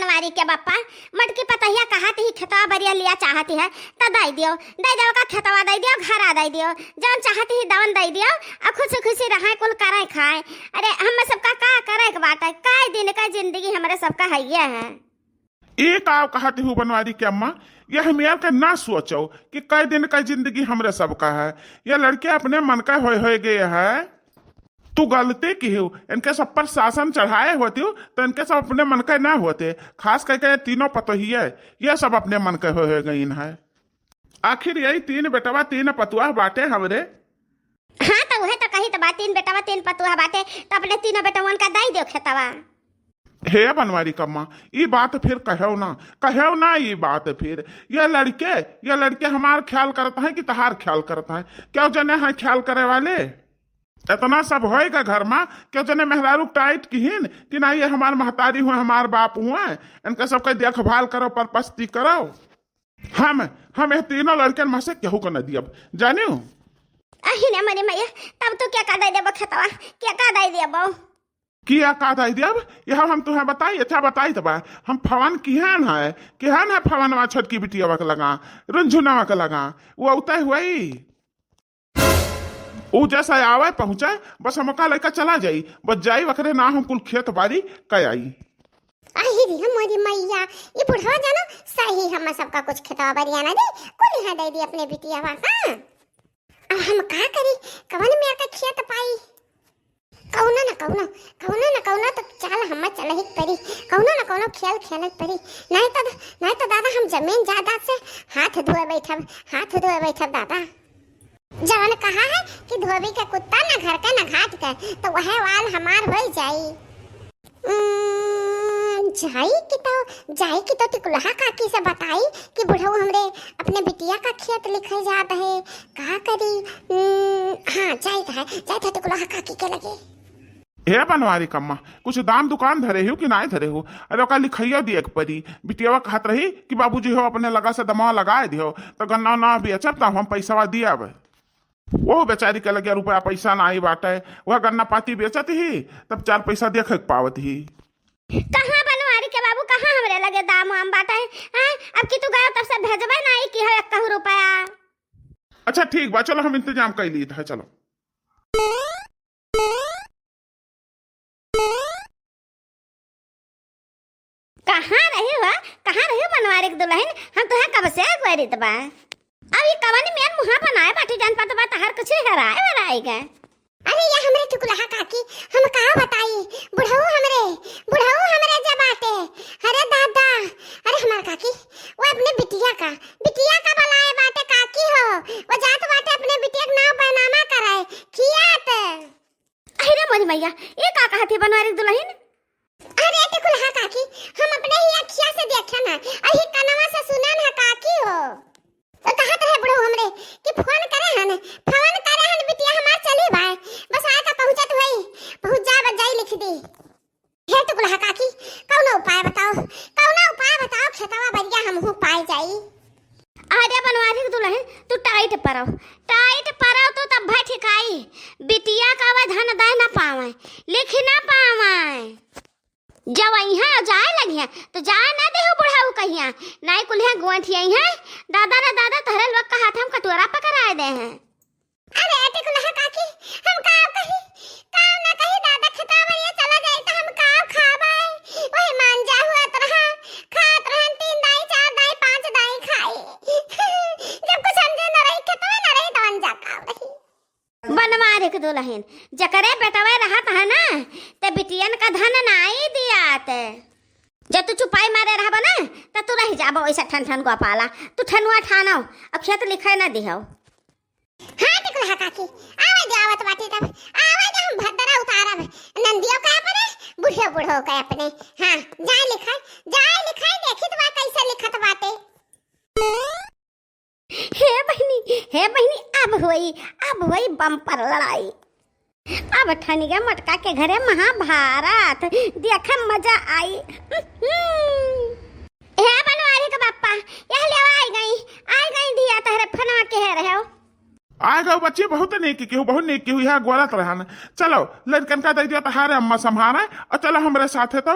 बनवारी के बापा मटकी पतहिया कहती ही खेतवा बरिया लिया चाहती है तो दे दियो का खेतवा दे दियो घरा दे दियो जौन चाहती ही दावन दे दियो अब खुशी खुशी रहे कुल करे खाए। अरे हम सबका का करे के बात है काय दिन का जिंदगी हमारे सबका है ये है। एक आओ कहती हूँ बनवारी के अम्मा यह मेयर के ना सोचो कि कई दिन का जिंदगी हमरे सबका है। यह लड़के अपने मन का हो गए है। तू गलती की हो इनके सब पर शासन चढ़ाए होती हो तो इनके सब अपने मन के ना होते। खास करके तीनों पतोही है यह सब अपने मन के हो गई है। आखिर यही तीन बेटवा तीन पतुआ बाटे हमरे। हाँ तो वह तो कही तो बात तीन बेटवा तीन पतुआ बाटे तो अपने तीनों बेटवन का दे दियो खेतवा। हे बनवारी कम्मा ये बात फिर कहो ना ये बात फिर ये लड़के हमार ख्याल करता है कि तहार ख्याल करता है। क्यों जने हैं ख्याल करे वाले इतना सब होएगा घर में। क्यों जने मेहरारू टाइट किहिन कि ना ये हमार महतारी हुए हमार बाप हुए इनका सबका देखभाल करो परपस्ती करो। हम ये तीनों लड़के में से केहू को न दियब जानियो। अही ने मरे मैया तब तो क्या का दे देबो खेतवा क्या का दे देबो किया का दे दियब यह हम तुम्हें बताई अच्छा बताई तब हम फवन किहन है फवनवा छठ की बिटिया के लगा रुंझुनवा के लगा वो उतय हुई वो जैसा आवे पहुंचे बस हम का लेकर चला जाई बस जाई वखरे ना हम कुल खेत बाड़ी कई आई। अही रे हमारी मैया ये बुढ़वा जानो सही हम सबका कुछ खेतवा बरिया ना दे कुल यहाँ दे दी अपने बिटिया वा। हाँ अब हम का करी कवन में का खेत पाई कौनो ना तो चल हम चल ही परी कौनो ना कौनो खेल खेलत परी नहीं तो दादा हम जमीन जायदाद से हाथ धोए बैठब दादा। जवन कहा है कि धोबी का कुत्ता ना घर का ना घाट का तो वह वाल हमार हो जाई। जाई की तो तिकुलहा काकी से बताई कि बुढ़ऊ हमरे अपने बिटिया का खेत लिखे जात है का करी। हाँ जाई था तिकुलहा काकी के लगे। हे बनवारी कम्मा कुछ दाम दुकान धरे हो कि नहीं धरे हो। अरे ओका लिखैया दिए एक परी बिटिया कहत रही कि बाबूजी हो अपने लगा से दमा लगाए दियो तो गन्ना ना बेचब तो हम पैसा दिया वो बेचारी के लगे रुपया पैसा ना आई बाटे वह गन्ना पाती बेचत ही तब 4 पैसा देख पावत ही। कहाँ बनवारी के बाबू कहाँ हमरे लगे दाम वाम बाटे हैं अब कि तू गया तब से भेजबे नहीं कि है 1 रुपया। अच्छा ठीक बा चलो हम इंतजाम कर ली है चलो। कहाँ रही हो बनवारी के दुल्हन हम तो कब से गरीत बा अब ये कवन में मुहा बनाए बाटी जान पत बा हर कुछ हराएगा। अरे या हमरे टुकुलहा काकी हम का बताई बुढ़ऊ हमरे जब आते। अरे दादा अरे हमार काकी वो अपने बिटिया का बनाए बाटे काकी हो वो जात बाटे अपने बिटिया के नाम बनामा कराए कियात। अरे मोरी मैया ये का कहती बनवारी दुल्हन। अरे टुकुलहा काकी हम अपने ही अखिया से देखा ना अही कनवा से सुना ना काकी हो तो कहत रहे बुढ़ऊ हमरे कि फोन करे हन बिटिया हमार चली भाई बस आके पहुंचत हुई पहुंच जा बस जाई लिख दी। हे टुकुलहा काकी कौनो उपाय बताओ खेतवा बरिया हमहू पाई जाई। अरे बनवारी दुल्हन तू टाइट परो तो तब भाई ठिकाई बिटिया का वे धन दे ना पावे लिख ना पावे जब यहाँ जाए लगी है तो जाए ना दे हो बुढ़ाऊ कहिया नहीं कुल्हिया गोंठी आई है दादा तहरे लोग का हाथ हम कटोरा पकड़ाए दे हैं। अरे ऐते कुल्हा काकी हम काव ना कही दादा खता बरिया चला जाए तो हम काव खाबाए वही मान जा हुआ तरह खात रहन 3 दाई 4 दाई 5 दाई खाई जब कुछ समझे न रही खतवा न रही तो अनजा काव रही। बनवारी के दुल्हन जकरे बेटवा रहत है ना ते बिटियन का धन नहीं दियात जब तू चुपाई मारे रहबा ना त तू रह जाबो ऐसा ठन गोपाला तू ठनुआ ठानो अब खेत लिखे ना दिहो। हां टिकुलहा काकी आवे जावत बाटी तब आवे हम भद्रा उतारब नंदियो का अपने बुढ़ो का अपने। हां जाए लिखाई देखित बा कैसे लिखत बाटे। हे बहनी अब हुई बम्पर लड़ाई। अब ठनिया मटका के घरे महाभारत देखे मजा आई। हे बनवारी का बापा यह ले आई गई दिया तहरे फना के रहे हो आएगा बच्चे बहुत नेकी की बहुत नेकी हुई है गोरत रहन। चलो लड़कन का दे दिया तहारे अम्मा संभाले और चलो हमारे साथ है तो।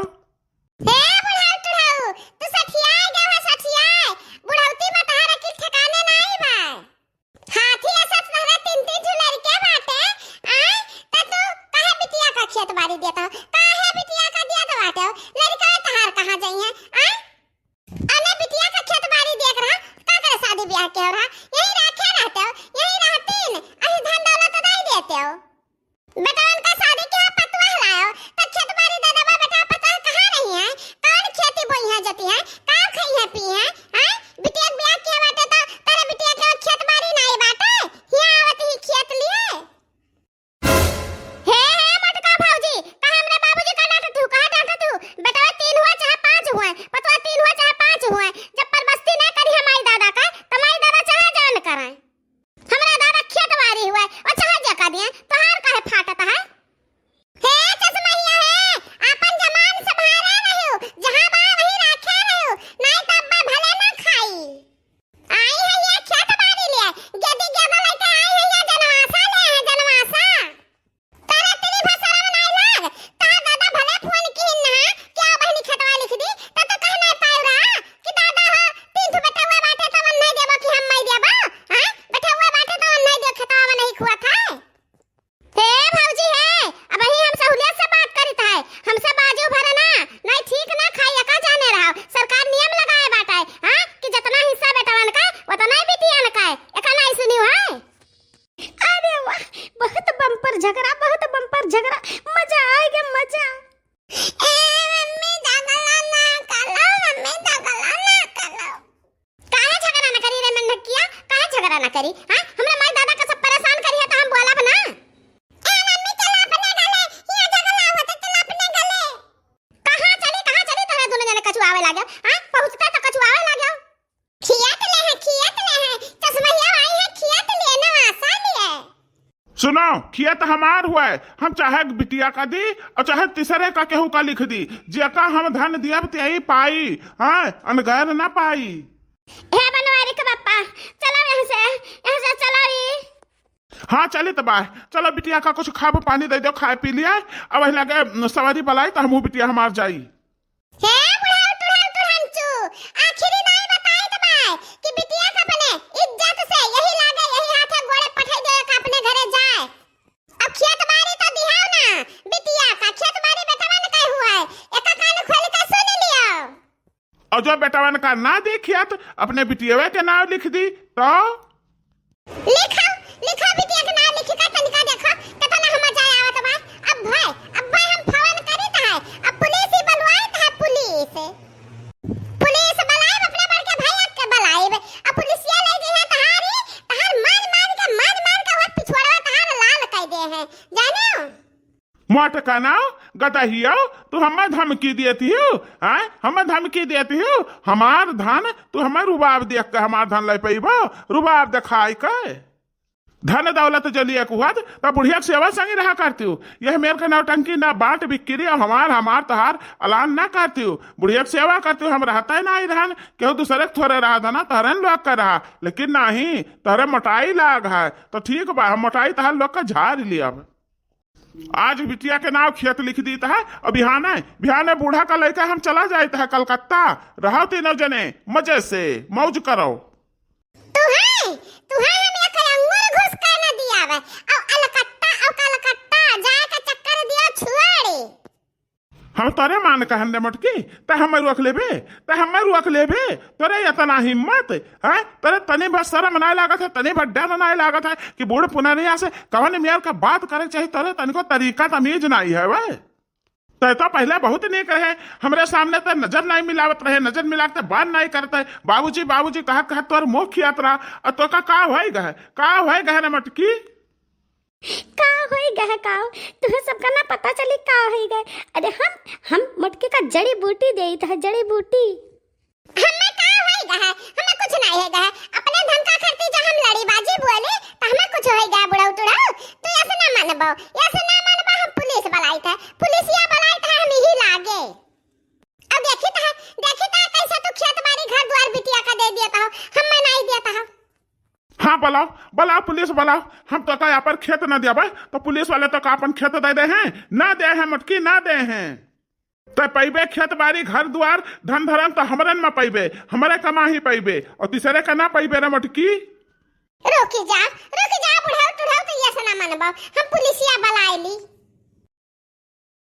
हे बुढ़ाऊ जाइए आ अने बिटिया का खेत बाड़ी देख रहा का करे शादी ब्याह के हो रहा यही रखे रहते हो यही रहतीन अही धन दौलत नहीं देते हो बेटा उनका शादी के पतवा लायो तो खेत बाड़ी दे देबा बेटा पता कहां नहीं है कौन खेती बोई है जती है कौन खाई है पी है हां बिटिया ब्याह के बाटे तो तेरे बिटिया के खेत बाड़ी नहीं बाटे हिया आवत ही खेत लिए हे मटका भौजी कहा हमरे बाबूजी का डांटा तू कहा डांटा तू बेटा 3 हुआ चाहे 5 हुए पतवा 3 हुआ चाहे 5 हुए जब पर बस्ती नहीं करी हमारी दादा का तुम्हारी दादा चाहे जान कराए हमरा दादा खेत बाड़ी हुआ और चाहे जका दिए तोहार काहे फाटत है हे चश्मैया है अपन जमान संभाले रहो जहां बा वही रखे रहो नहीं तब बा भले ना खाई आई है ये खेत बाड़ी ले गेदी गेदा लेके आई है ये जनवासा ले है जनवासा तारा तेरी भाषा में नहीं लाग तारा दादा भले फोन की ना क्या बहनी खतवा लिख दी तो कहना पाऊ रहा कि दादा हो 3 बेटा हुए बाटे तो हम नहीं देबो कि हम नहीं देबो हां बेटा हुए बाटे तो हम नहीं दे खतवा में नहीं खुआ था हे भौजी है अब ही हम सहूलियत से बात करत है हमसे बाजू भरा ना नहीं ठीक ना खाई का जाने रहा सरकार नियम लगाए बाटे हां कि जितना हिस्सा बेटवन का उतना ही बिटियन का एका नहीं सुनी है अरे वाह बहुत बम्पर झगड़ा मजा आएगा मजा ए मम्मी झगड़ा ना करो मम्मी झगड़ा ना करो काहे झगड़ा ना करी रे मेंढकिया काहे झगड़ा ना करी हां हमरा माई दादा का सब परेशान करी है तो हम बोला बना ए मम्मी चला अपने गले ये झगड़ा होता चला अपने गले कहां चली तोरे दोनों जने कछुआवे लागे हां पहुंचता तो कछुआवे लागे खियात ले है चश्मैया आई है खियात लेना आसान है सुनो खेत हमार हुआ है हम चाहे बिटिया का दी और चाहे तीसरे का केहू का लिख दी जेका हम धन दिया यही पाई हाँ अनगैर ना पाई हे बनवारी के पापा चलो यहाँ से चलो ये हाँ चली तो बाय चलो बिटिया का कुछ खाब पानी दे दो खाए पी लिया अब वही लगे सवारी बलाई तो हम बिटिया हमार जाई हे बुढ़ाऊ तुरंचू आखिरी नहीं बताए तो बाय कि बिटिया का अपने इज्जत से यही लागे यही हाथे गोड़े पठाई दे का अपने घरे जाए अब खेत बाड़ी तो दिहाओ ना बिटिया का खेत बाड़ी बेटवन का हुआ है एका कान खोल के सुन लियो और जो बेटवन का ना देखिया तो अपने बिटिया के नाम लिख दी तो लिखो बिटिया के नाम लिखी का तनिका देखो कितना हम जाए आवत बा अब भाई हम फोन करी त है अब पुलिस ही बुलवाई त है पुलिस बुलाए अपने बड़ के भैया के बुलाए अब पुलिसिया ले गई है तहार मार के वो पिछवाड़ा तहार लाल कह दे है जानो मोट का नाव गदहियो तू हमें धमकी देती हो हमें धमकी देती हो हमार धन तू हमें रुबाब देख के हमार धन ले पैबो रुबाब दिखाई के धन दौलत जलिए कुहत तब बुढ़िया सेवा संगी रहा करती हूँ यह मेरे का नौटंकी ना बाट बिक्री और हमार तहार अलान ना करती हूँ बुढ़िया सेवा करती हूँ हम रहता ही ना ही रहन केहू दूसरे थोड़े रहा था ना तहरन लोग का रहा लेकिन नहीं तहरे मोटाई लाग है तो ठीक बा हम मोटाई तहर लोग का झाड़ लिया आज बिटिया के नाम खेत लिख दी है और बिहान बूढ़ा का लड़का हम चला जाए है कलकत्ता रहो तीनों जने मजे से मौज करो तू है हम एक अंगूर घुस कर न दिया वे और कलकत्ता जाए का चक्कर दिया छुआड़ी हम तोरे मान कहने मटकी ते हमें रोक लेबे तोरे इतना हिम्मत है तोरे तनी बस शर्म नहीं लागत है तनी बस डर नहीं लागत है कि बूढ़ पुनरिया से कवन मेयर का बात करे चाहिए तोरे तनिको तरीका तमीज नहीं है वे तो पहले बहुत नेक रहे हमरे सामने तो नजर नहीं मिलावत रहे नजर मिलाते बात नहीं करते बाबूजी कहा तोर मुख खियात रहा और तो का होएगा ना मटकी का होएगा है का तुम्हें सबका ना पता चली का होएगा अरे हम मटके का जड़ी बूटी देई था जड़ी बूटी हमें का होएगा है हमें कुछ नहीं होएगा है अपने धन का करती जो हम लड़ी बाजी बोले तो हमें कुछ होएगा बुढ़ाऊ तुड़ाऊ तू ऐसे ना मानबो हम पुलिस बुलाई था पुलिसिया बुलाई था हम ही लागे अब देखी था कैसे तू खेत बाड़ी घर द्वार बिटिया का दे दिया था हम नहीं दिया था हाँ बुलाओ पुलिस बुलाओ हम तो का यहाँ पर खेत न दिया तो पुलिस वाले तो का अपन खेत दे हैं ना दे हैं मटकी ना दे हैं तो पैबे खेत बाड़ी घर द्वार धन धर्म तो हमरन में पैबे हमारे कमा ही पैबे और तीसरे का ना पैबे रे मटकी रुक जा बुढ़ाऊ तो ये से ना मानबो हम पुलिसिया बुलाई ली